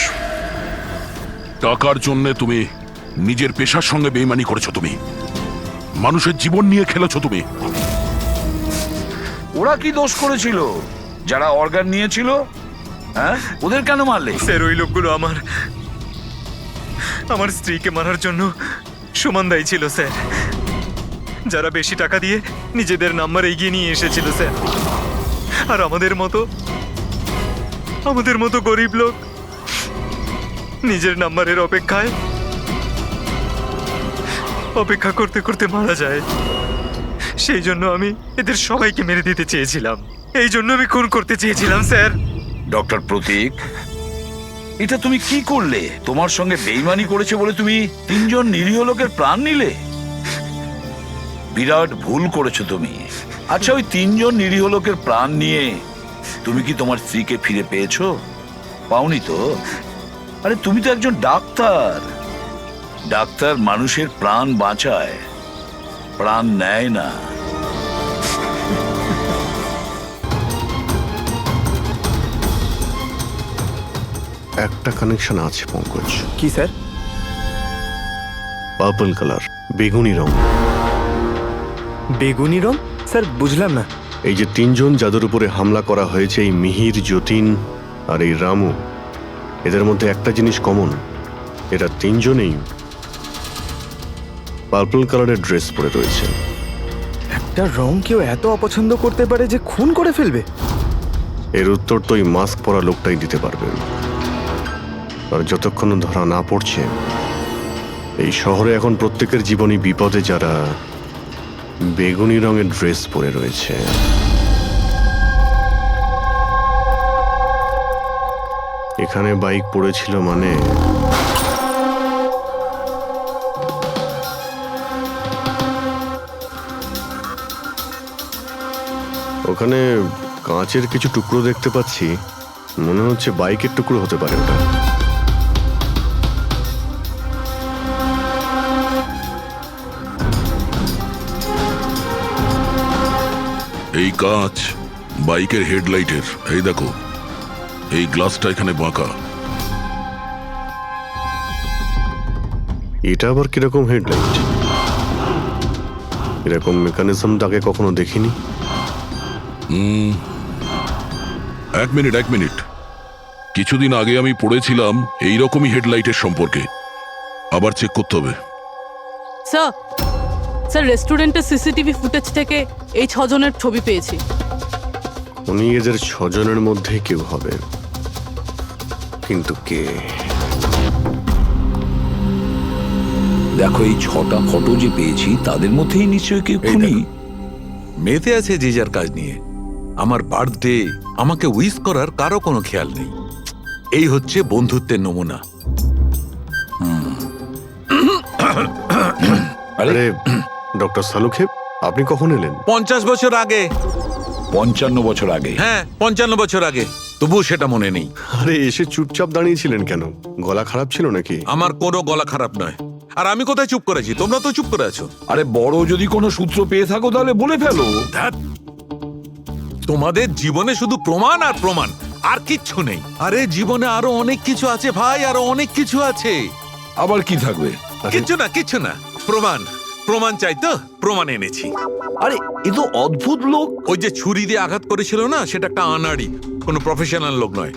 Speaker 4: টাকার জন্য তুমি নিজের পেশার সঙ্গে বেইমানি করেছো। তুমি মানুষের জীবন নিয়ে খেলেছো তুমি।
Speaker 1: ওরা কি দোষ করেছিল যারা অর্গান নিয়েছিল? হ্যাঁ, ওদের কেন মারলে?
Speaker 10: স্যার ওই লোকগুলো আমার স্ত্রীকে মারার জন্য সমান দায়ী ছিল স্যার। যারা বেশি টাকা দিয়ে নিজেদের নাম্বার এগিয়ে নিয়ে এসেছিল স্যার। আর আমাদের মতো গরিব লোক নিজের নাম্বারের অপেক্ষা করতে করতে মারা যায়। সেই জন্য আমি এদের সবাইকে মেরে দিতে চেয়েছিলাম। এই জন্য আমি খুন করতে চেয়েছিলাম স্যার।
Speaker 1: ডক্টর প্রতীক, এটা তুমি কি করলে? তোমার সঙ্গে বেইমানি করেছে বলে তুমি 3 জন নিরীহ লোকের প্রাণ নিলে। বিরাট ভুল করেছো তুমি। আচ্ছা, ওই 3 জন নিরীহ লোকের প্রাণ নিয়ে তুমি কি তোমার স্ত্রীকে ফিরে পেয়েছো? পাওনি তো? আরে তুমি তো একজন ডাক্তার। ডাক্তার মানুষের প্রাণ বাঁচায়, প্রাণ নেয় না।
Speaker 8: একটা কানেকশন আছে পঙ্কজ।
Speaker 10: কি স্যার?
Speaker 8: পার্পল কালার, বেগুনি রং।
Speaker 10: বেগুনি রং? স্যার বুঝলাম না।
Speaker 8: এই যে 3 জন যাদের উপরে হামলা করা হয়েছে, এই মিহির, যতীন আর এই রামু, এদের মধ্যে একটা জিনিস কমন, এরা 3 জনেই পার্পল কালারের ড্রেস পরে রয়েছে।
Speaker 10: একটা রং কেউ এত অপছন্দ করতে পারে যে খুন করে ফেলবে?
Speaker 8: এর উত্তর তো ওই মাস্ক পরা লোকটাই দিতে পারবে। আর যতক্ষণ ধরা না পড়ছে, এই শহরে এখন প্রত্যেকের জীবনই বিপদে যারা বেগুনি রঙের ড্রেস পরে রয়েছে। এখানে বাইক পড়েছিল মানে ওখানে কাঁচের কিছু টুকরো দেখতে পাচ্ছি। মনে হচ্ছে বাইকের টুকরো হতে পারে ওটা।
Speaker 4: এই কাঁচ বাইকের হেডলাইটের। এই দেখো, এই গ্লাসটা এখানে বাঁকা।
Speaker 8: এটা আবার কিরকম হেডলাইট? এরকম মেকানিজম তাকে কখনো দেখিনি।
Speaker 4: এক মিনিট। কিছুদিন আগে আমি পড়েছিলাম এইরকমই হেডলাইটের সম্পর্কে। আবার চেক করতে হবে।
Speaker 14: স্যার রেস্টুরেন্টের সিসিটিভি ফুটেজ থেকে এই 6 জনের ছবি পেয়েছি।
Speaker 8: উনি এদের 6 জনের মধ্যে কেউ হবে, কিন্তু কে?
Speaker 1: দেখো এই 6টা ফটো যে পেয়েছি তাদের মধ্যেই নিশ্চয়ই কেউ
Speaker 13: এই
Speaker 1: খুনি।
Speaker 13: দেখো, মেতে আছে যে যার কাজ নিয়ে। আমার বার্থডে, আমাকে উইশ করার কারো কোনো খেয়াল নেই। এই হচ্ছে বন্ধুত্বের নমুনা।
Speaker 8: আরে ডক্টর সালুখেব, আপনি কখন এলেন?
Speaker 13: 50 বছর আগে।
Speaker 1: 55 বছর আগে।
Speaker 13: হ্যাঁ, 55 বছর আগে, তবুও সেটা মনে নেই।
Speaker 8: আরে এসে চুপচাপ দাঁড়িয়েছিলেন কেন? গলা খারাপ ছিল নাকি?
Speaker 13: আমার কোনো গলা খারাপ নয়। আর আমি কোথায় চুপ করেছি? তোমরা তো চুপ করে আছো।
Speaker 1: আরে বড় যদি কোনো সূত্র পেয়ে থাকো তাহলে বলে ফেলো।
Speaker 13: ধ্যাৎ, তোমাদের জীবনে শুধু প্রমাণ আর প্রমাণ, আর কিচ্ছু নেই। আরে জীবনে আরো অনেক কিছু আছে ভাই, আরো অনেক কিছু আছে।
Speaker 1: আবার কি থাকবে?
Speaker 13: কিচ্ছু না। প্রমাণ, প্রমাণ চাই তো, প্রমাণ এনেছি।
Speaker 1: আরে এ তো অদ্ভুত লোক।
Speaker 13: ওই যে ছুরি দিয়ে আঘাত করেছিল না, সেটা একটা আনাড়ি, কোনো প্রফেশনাল লোক নয়।